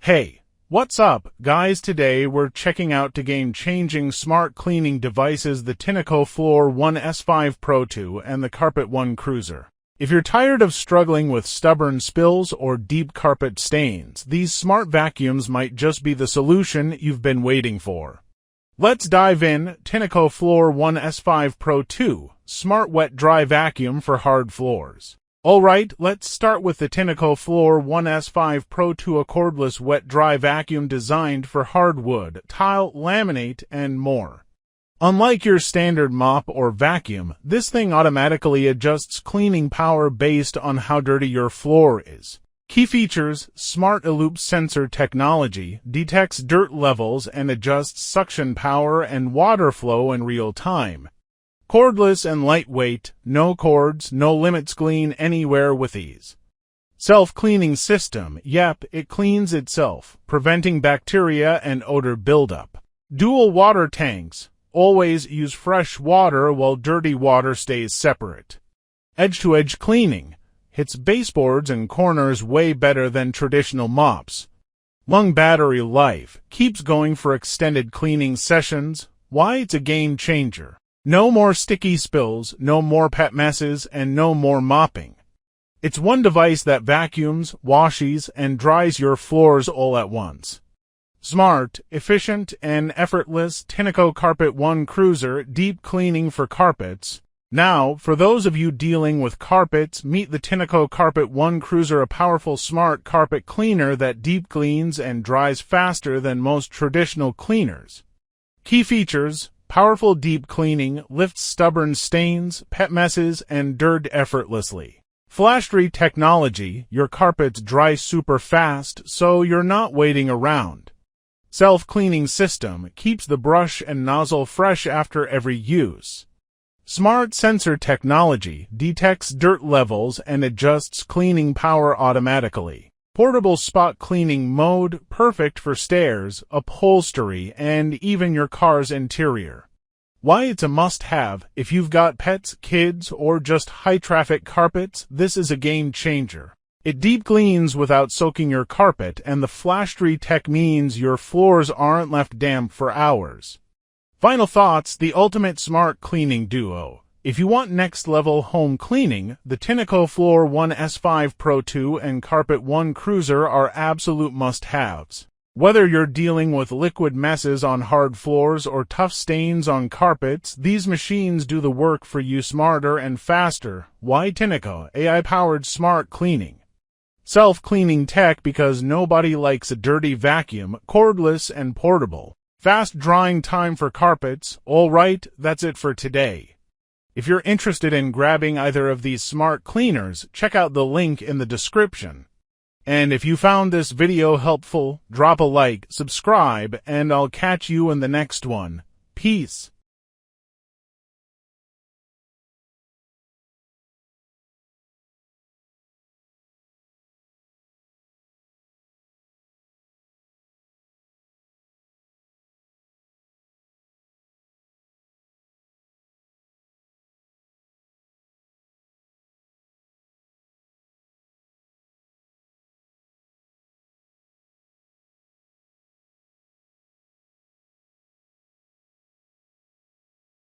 Hey, what's up, guys? Today we're checking out two game-changing smart cleaning devices, the Tineco Floor 1 S5 Pro 2 and the Carpet 1 Cruiser. If you're tired of struggling with stubborn spills or deep carpet stains, these smart vacuums might just be the solution you've been waiting for. Let's dive in. Tineco Floor 1 S5 Pro 2, Smart Wet Dry Vacuum for Hard Floors. Alright, let's start with the Tineco Floor 1 S5 Pro 2, a cordless wet dry vacuum designed for hardwood, tile, laminate, and more. Unlike your standard mop or vacuum, this thing automatically adjusts cleaning power based on how dirty your floor is. Key features: smart loop sensor technology, detects dirt levels and adjusts suction power and water flow in real time. Cordless and lightweight, no cords, no limits, clean anywhere with ease. Self-cleaning system, yep, it cleans itself, preventing bacteria and odor buildup. Dual water tanks, always use fresh water while dirty water stays separate. Edge-to-edge cleaning, hits baseboards and corners way better than traditional mops. Long battery life, keeps going for extended cleaning sessions. Why it's a game changer. No more sticky spills, no more pet messes, and no more mopping. It's one device that vacuums, washes, and dries your floors all at once. Smart, efficient, and effortless Tineco Carpet 1 Cruiser, deep cleaning for carpets. Now, for those of you dealing with carpets, meet the Tineco Carpet 1 Cruiser, a powerful smart carpet cleaner that deep cleans and dries faster than most traditional cleaners. Key features: powerful deep cleaning, lifts stubborn stains, pet messes, and dirt effortlessly. Flash-free technology, your carpets dry super fast, so you're not waiting around. Self-cleaning system, keeps the brush and nozzle fresh after every use. Smart sensor technology, detects dirt levels and adjusts cleaning power automatically. Portable spot cleaning mode, perfect for stairs, upholstery, and even your car's interior. Why it's a must-have. If you've got pets, kids, or just high-traffic carpets, this is a game changer. It deep cleans without soaking your carpet, and the flash-free tech means your floors aren't left damp for hours. Final thoughts: the ultimate smart cleaning duo. If you want next-level home cleaning, the Tineco Floor 1 S5 Pro 2 and Carpet 1 Cruiser are absolute must-haves. Whether you're dealing with liquid messes on hard floors or tough stains on carpets, these machines do the work for you smarter and faster. Why Tineco? AI-powered smart cleaning. Self-cleaning tech, because nobody likes a dirty vacuum, cordless and portable. Fast drying time for carpets. Alright, that's it for today. If you're interested in grabbing either of these smart cleaners, check out the link in the description. And if you found this video helpful, drop a like, subscribe, and I'll catch you in the next one. Peace.